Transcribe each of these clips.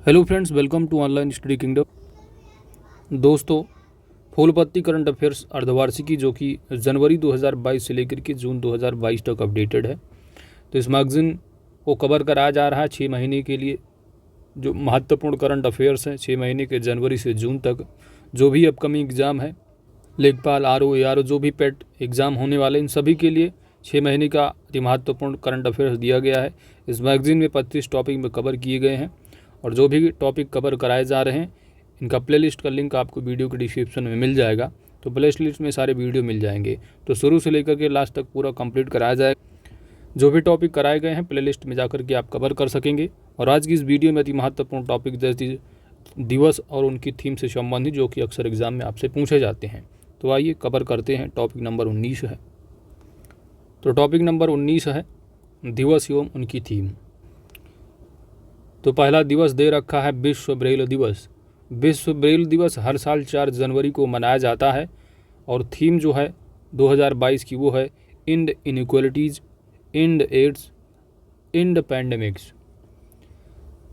Hello friends, welcome to online study kingdom. दोस्तों, फूलपत्ती current affairs अर्धवार्षिकी जो कि जनवरी 2022 से लेकर के जून 2022 तक अपडेटेड है। तो इस मैगज़ीन को कवर कराया जा रहा है 6 महीने के लिए। जो महत्वपूर्ण करंट अफेयर्स हैं 6 महीने के जनवरी से जून तक, जो भी अपकमिंग एग्ज़ाम है, लेखपाल, आरओ, एआरओ, जो भी पेट एग्ज़ाम होने वाले, इन सभी के लिए 6 महीने का अति महत्वपूर्ण करंट अफेयर्स दिया गया है। इस मैगज़ीन में 25 टॉपिक में कवर किए गए हैं और जो भी टॉपिक कवर कराए जा रहे हैं इनका प्लेलिस्ट का लिंक आपको वीडियो के डिस्क्रिप्शन में मिल जाएगा। तो प्लेलिस्ट में सारे वीडियो मिल जाएंगे। तो शुरू से लेकर के लास्ट तक पूरा कंप्लीट कराया जाएगा। जो भी टॉपिक कराए गए हैं प्लेलिस्ट में जाकर के आप कवर कर सकेंगे। और आज की इस वीडियो में अति महत्वपूर्ण टॉपिक जैसे दिवस और उनकी थीम से संबंधित, जो कि अक्सर एग्जाम में आपसे पूछे जाते हैं। तो आइए कवर करते हैं। टॉपिक नंबर 19 है। तो टॉपिक नंबर 19 है दिवस एवं उनकी थीम। तो पहला दिवस दे रखा है विश्व ब्रेल दिवस। विश्व ब्रेल दिवस हर साल 4 जनवरी को मनाया जाता है और थीम जो है 2022 की वो है end inequalities, end AIDS, end pandemics.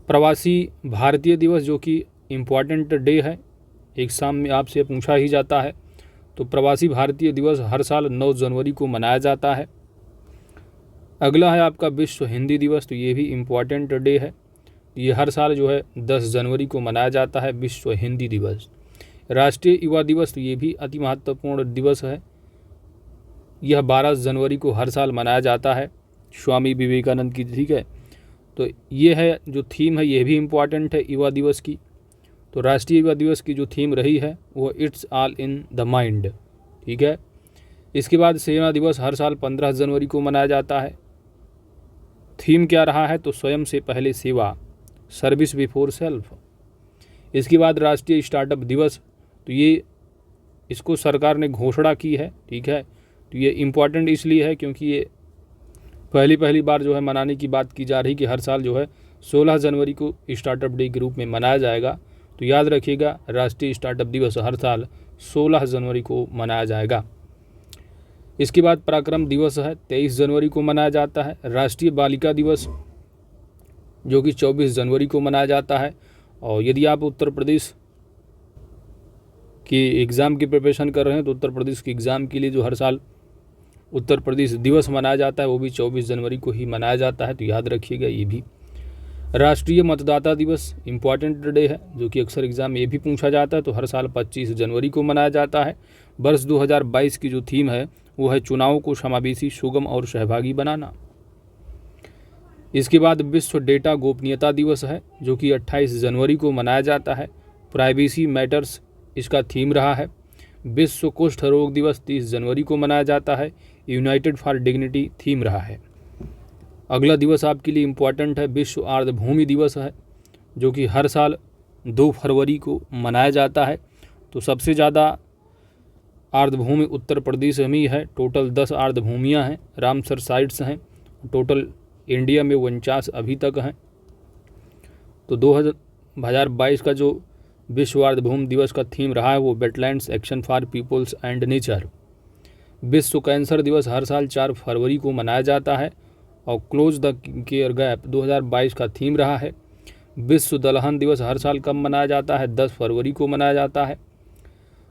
Pravasi Bharatiya दिवस जो कि इम्पॉर्टेंट डे है, एग्जाम में आपसे पूछा ही जाता है। तो प्रवासी भारतीय दिवस हर साल 9 जनवरी को मनाया जाता है। अगला है आपका विश्व हिंदी दिवस। तो ये भी इम्पॉर्टेंट डे है। ये हर साल जो है 10 जनवरी को मनाया जाता है, विश्व हिंदी दिवस। राष्ट्रीय युवा दिवस, तो ये भी अति महत्वपूर्ण दिवस है। यह 12 जनवरी को हर साल मनाया जाता है, स्वामी विवेकानंद की। ठीक है, तो ये है जो थीम है, ये भी इम्पॉर्टेंट है युवा दिवस की। तो राष्ट्रीय युवा दिवस की जो थीम रही है वो it's all in the mind. ठीक है, इसके बाद सेवा दिवस हर साल 15 जनवरी को मनाया जाता है। थीम क्या रहा है? तो स्वयं से पहले सेवा, सर्विस बिफोर सेल्फ। इसके बाद राष्ट्रीय स्टार्टअप दिवस, तो ये इसको सरकार ने घोषणा की है। ठीक है, तो ये इम्पॉर्टेंट इसलिए है क्योंकि ये पहली बार जो है मनाने की बात की जा रही कि हर साल जो है 16 जनवरी को स्टार्टअप डे के रूप में मनाया जाएगा। तो याद रखिएगा, राष्ट्रीय स्टार्टअप दिवस हर साल 16 जनवरी को मनाया जाएगा। इसके बाद पराक्रम दिवस है, 23 जनवरी को मनाया जाता है। राष्ट्रीय बालिका दिवस जो कि 24 जनवरी को मनाया जाता है। और यदि आप उत्तर प्रदेश की एग्ज़ाम की प्रिपरेशन कर रहे हैं तो उत्तर प्रदेश के एग्ज़ाम के लिए जो हर साल उत्तर प्रदेश दिवस मनाया जाता है वो भी 24 जनवरी को ही मनाया जाता है। तो याद रखिएगा ये भी। राष्ट्रीय मतदाता दिवस इम्पॉर्टेंट डे है जो कि अक्सर एग्ज़ाम में ये भी पूछा जाता है। तो हर साल 25 जनवरी को मनाया जाता है। वर्ष 2022 की जो थीम है वो है चुनाव को समावेशी, सुगम और सहभागी बनाना। इसके बाद विश्व डेटा गोपनीयता दिवस है जो कि 28 जनवरी को मनाया जाता है। प्राइवेसी मैटर्स इसका थीम रहा है। विश्व कुष्ठ रोग दिवस 30 जनवरी को मनाया जाता है। यूनाइटेड फॉर डिग्निटी थीम रहा है। अगला दिवस आपके लिए इम्पॉर्टेंट है, विश्व आर्द्रभूमि दिवस है जो कि हर साल 2 फरवरी को मनाया जाता है। तो सबसे ज़्यादा आर्द्रभूमि उत्तर प्रदेश में ही है। टोटल 10 आर्द्रभूमियाँ हैं, रामसर साइट्स हैं। टोटल इंडिया में 49 अभी तक हैं। तो 2022 का जो विश्व आर्द्रभूमि दिवस का थीम रहा है वो wetlands, action for peoples and nature. विश्व कैंसर दिवस हर साल 4 फरवरी को मनाया जाता है। और क्लोज द केयर गैप 2022 का थीम रहा है। विश्व दलहन दिवस हर साल कब मनाया जाता है? 10 फरवरी को मनाया जाता है।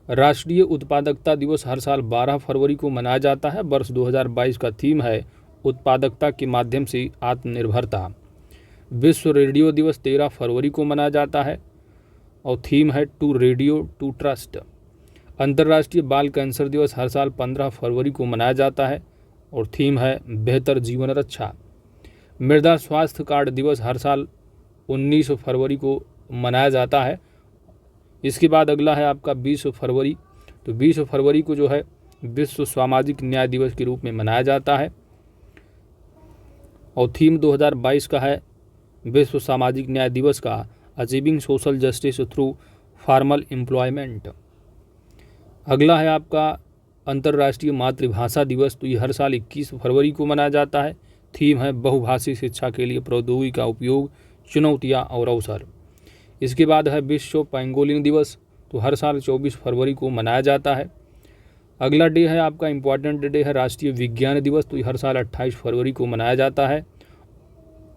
राष्ट्रीय उत्पादकता दिवस हर साल 12 फरवरी को मनाया जाता है। वर्ष 2022 का थीम है उत्पादकता के माध्यम से आत्मनिर्भरता। विश्व रेडियो दिवस 13 फरवरी को मनाया जाता है और थीम है टू रेडियो टू ट्रस्ट। अंतर्राष्ट्रीय बाल कैंसर दिवस हर साल 15 फरवरी को मनाया जाता है और थीम है बेहतर जीवन रक्षा। मृदा स्वास्थ्य कार्ड दिवस हर साल 19 फरवरी को मनाया जाता है। इसके बाद अगला है आपका 20 फरवरी। तो 20 फरवरी को जो है विश्व सामाजिक न्याय दिवस के रूप में मनाया जाता है और थीम 2022 का है विश्व सामाजिक न्याय दिवस का achieving social justice through formal employment. अगला है आपका अंतर्राष्ट्रीय मातृभाषा दिवस। तो ये हर साल 21 फरवरी को मनाया जाता है। थीम है बहुभाषी शिक्षा के लिए प्रौद्योगिकी का उपयोग, चुनौतियाँ और अवसर। इसके बाद है विश्व पेंगोलिन दिवस। तो हर साल 24 फरवरी को मनाया जाता है। अगला डे है आपका इम्पॉर्टेंट डे है राष्ट्रीय विज्ञान दिवस। तो हर साल 28 फरवरी को मनाया जाता है।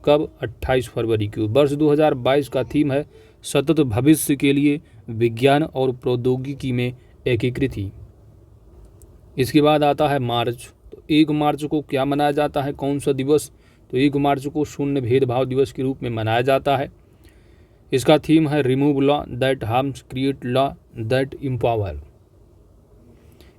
कब? 28 फरवरी को। वर्ष 2022 का थीम है सतत भविष्य के लिए विज्ञान और प्रौद्योगिकी में एकीकृति। इसके बाद आता है मार्च। तो 1 मार्च को क्या मनाया जाता है, कौन सा दिवस? तो 1 मार्च को शून्य भेदभाव दिवस के रूप में मनाया जाता है। इसका थीम है remove law that harms, create law that empower.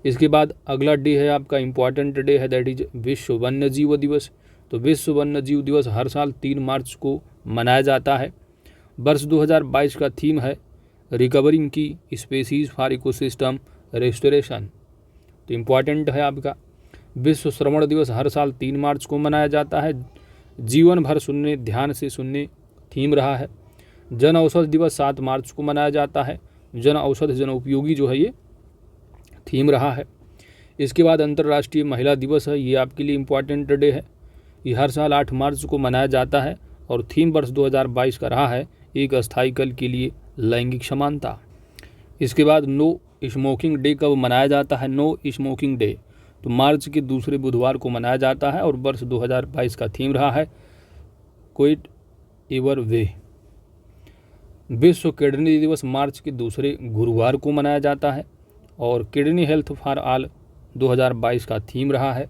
इसके बाद अगला डे है आपका इम्पॉर्टेंट डे है, दैट इज विश्व वन्य जीव दिवस। तो विश्व वन्य जीव दिवस हर साल 3 मार्च को मनाया जाता है। वर्ष 2022 का थीम है रिकवरिंग की स्पीसीज फॉर इकोसिस्टम रेस्टोरेशन। तो इम्पॉर्टेंट है आपका। विश्व श्रवण दिवस हर साल 3 मार्च को मनाया जाता है। जीवन भर सुनने, ध्यान से सुनने थीम रहा है। जन औषधि दिवस 7 मार्च को मनाया जाता है। जन औषधि जन उपयोगी जो है ये थीम रहा है। इसके बाद अंतर्राष्ट्रीय महिला दिवस है, ये आपके लिए इम्पॉर्टेंट डे है। ये हर साल 8 मार्च को मनाया जाता है और थीम वर्ष 2022 का रहा है एक अस्थायी कल के लिए लैंगिक समानता। इसके बाद नो स्मोकिंग डे कब मनाया जाता है? नो स्मोकिंग डे तो मार्च के दूसरे बुधवार को मनाया जाता है और वर्ष 2022 का थीम रहा है क्विट एवर वे। विश्व किडनी दिवस मार्च के दूसरे गुरुवार को मनाया जाता है और किडनी हेल्थ फॉर ऑल 2022 का थीम रहा है।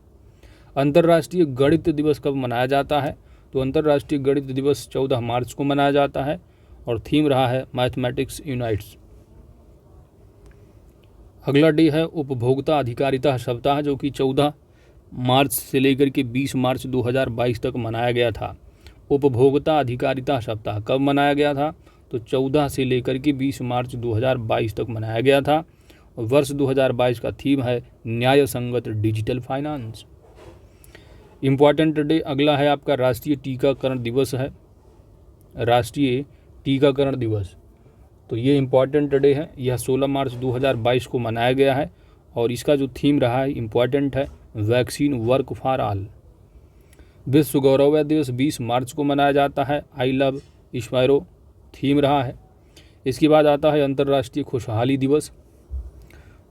अंतर्राष्ट्रीय गणित दिवस कब मनाया जाता है? तो अंतर्राष्ट्रीय गणित दिवस 14 मार्च को मनाया जाता है और थीम रहा है मैथमेटिक्स यूनाइट्स। अगला डे है उपभोक्ता अधिकारिता सप्ताह, जो कि 14 मार्च से लेकर के 20 मार्च 2022 तक मनाया गया था। उपभोक्ता अधिकारिता सप्ताह कब मनाया गया था? तो 14 से लेकर के 20 मार्च 2022 तक मनाया गया था। वर्ष 2022 का थीम है न्याय संगत डिजिटल फाइनेंस। इम्पॉर्टेंट डे अगला है आपका राष्ट्रीय टीकाकरण दिवस है। राष्ट्रीय टीकाकरण दिवस तो ये इम्पॉर्टेंट डे है। यह 16 मार्च 2022 को मनाया गया है और इसका जो थीम रहा है इम्पॉर्टेंट है वैक्सीन वर्क फॉर ऑल। विश्व गौरव दिवस 20 मार्च को मनाया जाता है। आई लव स्पायरो थीम रहा है। इसके बाद आता है अंतर्राष्ट्रीय खुशहाली दिवस।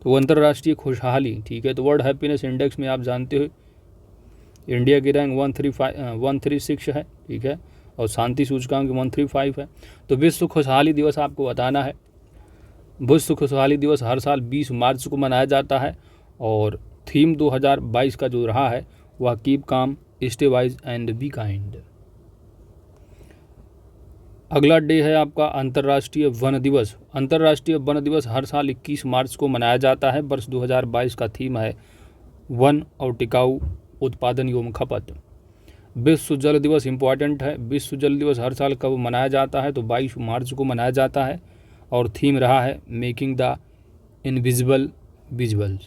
तो अंतर्राष्ट्रीय खुशहाली, ठीक है, तो वर्ल्ड हैप्पीनेस इंडेक्स में आप जानते हो इंडिया की रैंक 136 है, ठीक है, और शांति सूचकांक 135 है। तो विश्व खुशहाली दिवस आपको बताना है। विश्व खुशहाली दिवस हर साल 20 मार्च को मनाया जाता है और थीम 2022 का जो रहा है वह keep calm, stay wise and be kind. अगला डे है आपका अंतर्राष्ट्रीय वन दिवस। अंतर्राष्ट्रीय वन दिवस हर साल 21 मार्च को मनाया जाता है। वर्ष 2022 का थीम है वन और टिकाऊ उत्पादन एवं खपत। विश्व जल दिवस इम्पॉर्टेंट है। विश्व जल दिवस हर साल कब मनाया जाता है? तो 22 मार्च को मनाया जाता है और थीम रहा है making the invisible visible.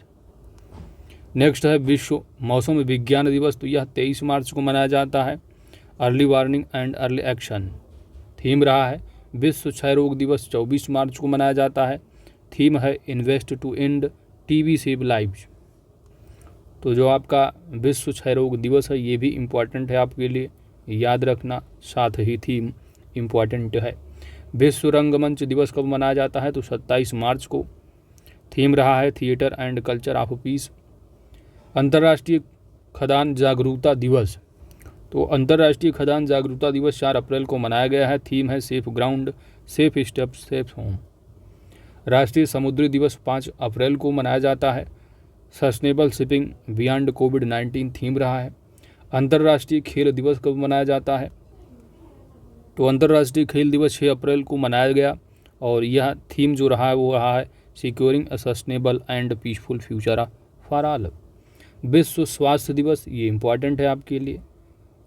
Next है विश्व मौसम विज्ञान दिवस। तो यह 23 मार्च को मनाया जाता है। Early warning and early action theme रहा है। विश्व क्षय रोग दिवस 24 मार्च को मनाया जाता है। थीम है invest to end TB save lives. तो जो आपका विश्व क्षय रोग दिवस है ये भी इम्पॉर्टेंट है आपके लिए, याद रखना, साथ ही थीम इम्पॉर्टेंट है। विश्व रंगमंच दिवस कब मनाया जाता है? तो 27 मार्च को। थीम रहा है theatre and culture of peace. अंतर्राष्ट्रीय खदान जागरूकता दिवस। तो अंतर्राष्ट्रीय खदान जागरूकता दिवस 4 अप्रैल को मनाया गया है। थीम है safe ground, safe steps, safe home. राष्ट्रीय समुद्री दिवस 5 अप्रैल को मनाया जाता है। सस्टेनेबल शिपिंग बियॉन्ड कोविड-19 थीम रहा है। अंतर्राष्ट्रीय खेल दिवस कब मनाया जाता है? तो अंतर्राष्ट्रीय खेल दिवस 6 अप्रैल को मनाया गया और यह थीम जो रहा है वो रहा है securing a sustainable and peaceful future for all. विश्व स्वास्थ्य दिवस ये इम्पॉर्टेंट है आपके लिए।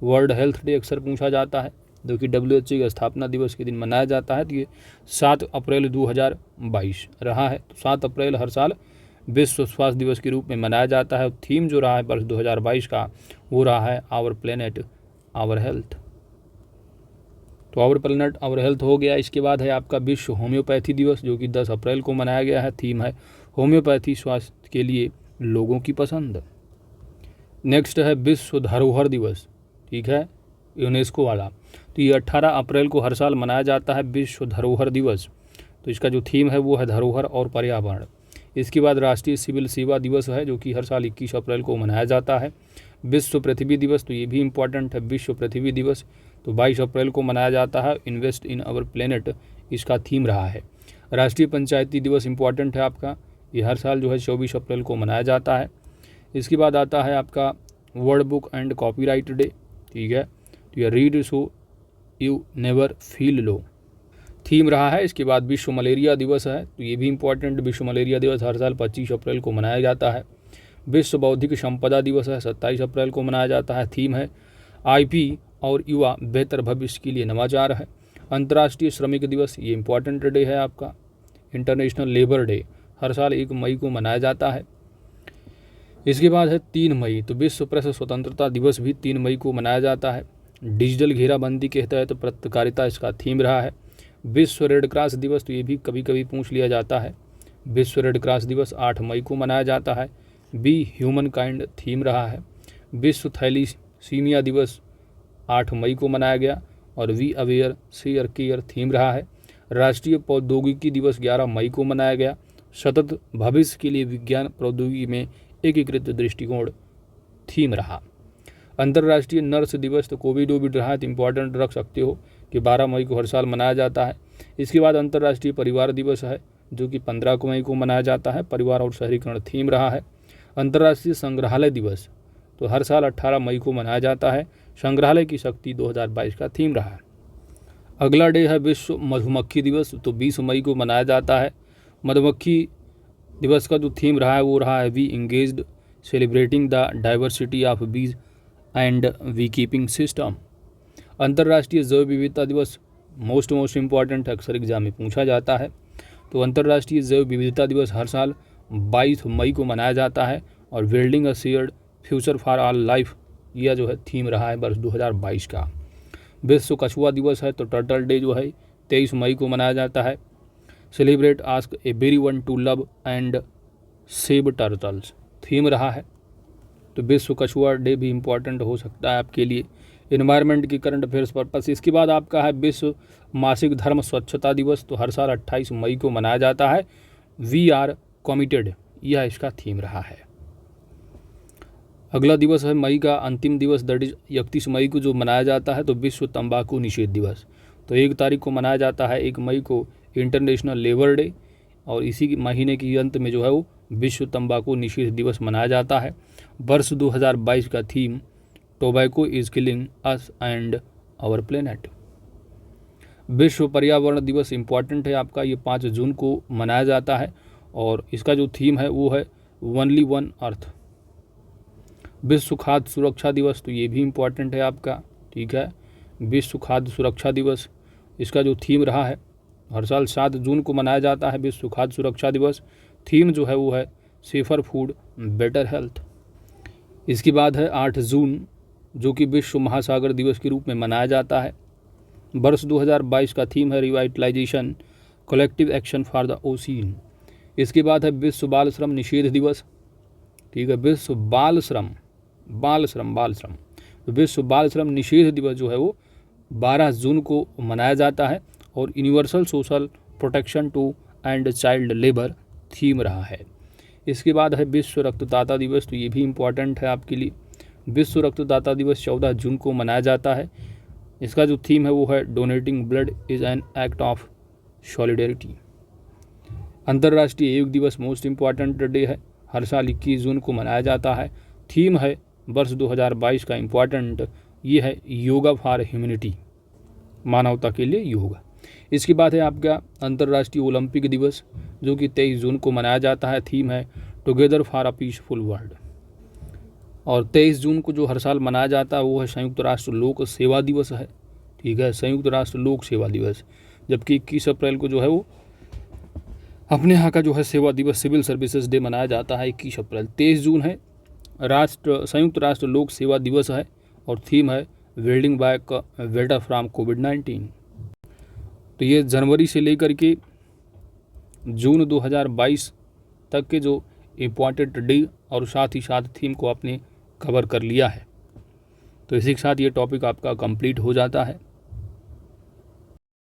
वर्ल्ड हेल्थ डे अक्सर पूछा जाता है, जो कि WHO के स्थापना दिवस के दिन मनाया जाता है। तो ये 7 अप्रैल 2022 रहा है। तो 7 अप्रैल हर साल विश्व स्वास्थ्य दिवस के रूप में मनाया जाता है। थीम जो रहा है वर्ष 2022 का वो रहा है आवर प्लेनेट आवर हेल्थ। तो आवर प्लेनेट आवर हेल्थ हो गया। इसके बाद है आपका विश्व होम्योपैथी दिवस, जो कि 10 अप्रैल को मनाया गया है। थीम है होम्योपैथी स्वास्थ्य के लिए लोगों की पसंद। नेक्स्ट है विश्व धरोहर दिवस, ठीक है, यूनेस्को वाला। तो ये 18 अप्रैल को हर साल मनाया जाता है विश्व धरोहर दिवस। तो इसका जो थीम है वो है धरोहर और पर्यावरण। इसके बाद राष्ट्रीय सिविल सेवा दिवस है, जो कि हर साल 21 अप्रैल को मनाया जाता है। विश्व पृथ्वी दिवस, तो ये भी इम्पॉर्टेंट है। विश्व पृथ्वी दिवस तो 22 अप्रैल को मनाया जाता है इन्वेस्ट इन आवर प्लेनेट, इसका थीम रहा है। राष्ट्रीय पंचायती दिवस इम्पॉर्टेंट है आपका, ये हर साल जो है 24 अप्रैल को मनाया जाता है। इसके बाद आता है आपका world book and copyright day, ठीक है, तो ये read so you never feel low theme रहा है। इसके बाद विश्व मलेरिया दिवस है, तो ये भी इम्पॉर्टेंट, विश्व मलेरिया दिवस हर साल 25 अप्रैल को मनाया जाता है। विश्व बौद्धिक संपदा दिवस है, 27 अप्रैल को मनाया जाता है। थीम है आईपी और युवा बेहतर भविष्य के लिए नवाचार है। अंतर्राष्ट्रीय श्रमिक दिवस, ये इम्पॉर्टेंट डे है आपका। इंटरनेशनल लेबर डे हर साल 1 मई को मनाया जाता है। इसके बाद है 3 मई, तो विश्व प्रेस स्वतंत्रता दिवस भी 3 मई को मनाया जाता है। डिजिटल घेराबंदी के तहत पत्रकारिता इसका थीम रहा है। विश्व रेड क्रॉस दिवस, तो ये भी कभी कभी पूछ लिया जाता है। विश्व रेड क्रॉस दिवस 8 मई को मनाया जाता है। बी ह्यूमन काइंड थीम रहा है। विश्व थैलीसीमिया दिवस 8 मई को मनाया गया और be aware share care theme रहा है। राष्ट्रीय प्रौद्योगिकी दिवस 11 मई को मनाया गया। सतत भविष्य के लिए विज्ञान प्रौद्योगिकी में एकीकृत दृष्टिकोण थीम रहा। अंतर्राष्ट्रीय नर्स दिवस, तो कोविड रहा, तो इम्पॉर्टेंट रख सकते हो कि 12 मई को हर साल मनाया जाता है। इसके बाद अंतर्राष्ट्रीय परिवार दिवस है जो कि 15 मई को मनाया जाता है। परिवार और शहरीकरण थीम रहा है। अंतर्राष्ट्रीय संग्रहालय दिवस, तो हर साल 18 मई को मनाया जाता है। संग्रहालय की शक्ति 2022 का थीम रहा है। अगला डे है विश्व मधुमक्खी दिवस, तो 20 मई को मनाया जाता है। मधुमक्खी दिवस का जो थीम रहा है वो रहा है bee engaged celebrating the diversity of bees and beekeeping system. अंतर्राष्ट्रीय जैव विविधता दिवस मोस्ट इम्पॉर्टेंट अक्सर एग्जाम में पूछा जाता है। तो अंतर्राष्ट्रीय जैव विविधता दिवस हर साल 22 मई को मनाया जाता है और building a shared future for all life, यह जो है थीम रहा है वर्ष 2022 का। विश्व कछुआ दिवस है, तो टर्टल डे जो है 23 मई को मनाया जाता है। Celebrate ask a very one two love and save turtles theme रहा है। तो विश्व कछुआ डे भी इम्पॉर्टेंट हो सकता है आपके लिए। इन्वायरमेंट की करंट अफेयर्स पर्पस। इसके बाद आपका है विश्व मासिक धर्म स्वच्छता दिवस, तो हर साल 28 मई को मनाया जाता है। वी आर कमिटेड, यह इसका थीम रहा है। अगला दिवस है मई का अंतिम दिवस, दैट इज 31 मई को जो मनाया जाता है, तो विश्व तंबाकू निषेध दिवस। तो 1 तारीख को मनाया जाता है 1 मई को इंटरनेशनल लेबर डे, और इसी महीने के अंत में जो है वो विश्व तंबाकू निषेध दिवस मनाया जाता है। वर्ष 2022 का theme tobacco is killing us and our planet. विश्व पर्यावरण दिवस इम्पॉर्टेंट है आपका, ये 5 जून को मनाया जाता है और इसका जो थीम है वो है ओनली वन अर्थ। विश्व खाद्य सुरक्षा दिवस, तो ये भी इम्पॉर्टेंट है आपका, ठीक है। विश्व खाद्य सुरक्षा दिवस, इसका जो थीम रहा है हर साल 7 जून को मनाया जाता है विश्व खाद्य सुरक्षा दिवस। थीम जो है वो है सेफर फूड बेटर हेल्थ। इसके बाद है 8 जून जो कि विश्व महासागर दिवस के रूप में मनाया जाता है। वर्ष 2022 का थीम है revitalisation collective action for the ocean. इसके बाद है विश्व बाल श्रम निषेध दिवस, ठीक है। विश्व बाल श्रम विश्व बाल श्रम निषेध दिवस जो है वो 12 जून को मनाया जाता है और universal social protection to end child labour theme रहा है। इसके बाद है विश्व रक्तदाता दिवस, तो ये भी इम्पॉर्टेंट है आपके लिए। विश्व रक्तदाता दिवस 14 जून को मनाया जाता है। इसका जो थीम है वो है donating blood is an act of solidarity. अंतर्राष्ट्रीय योग दिवस मोस्ट इम्पॉर्टेंट डे है, हर साल 21 जून को मनाया जाता है। थीम है वर्ष 2022 का इम्पॉर्टेंट, ये है योगा फॉर ह्यूमैनिटी, मानवता के लिए योग। इसके बाद है आपका अंतर्राष्ट्रीय ओलंपिक दिवस जो कि 23 जून को मनाया जाता है। थीम है together for a peaceful world. और 23 जून को जो हर साल मनाया जाता है वो है संयुक्त राष्ट्र लोक सेवा दिवस है, ठीक है, संयुक्त राष्ट्र लोक सेवा दिवस। जबकि 21 अप्रैल को जो है वो अपने यहाँ का जो है सेवा दिवस सिविल सर्विसेज डे मनाया जाता है 21 अप्रैल। 23 जून है संयुक्त राष्ट्र लोक सेवा दिवस है और थीम है बिल्डिंग बैक बेटर फ्रॉम कोविड-19। तो ये जनवरी से लेकर के जून 2022 तक के जो इम्पॉर्टेंट डे और साथ ही साथ थीम को आपने कवर कर लिया है। तो इसी के साथ ये टॉपिक आपका कंप्लीट हो जाता है।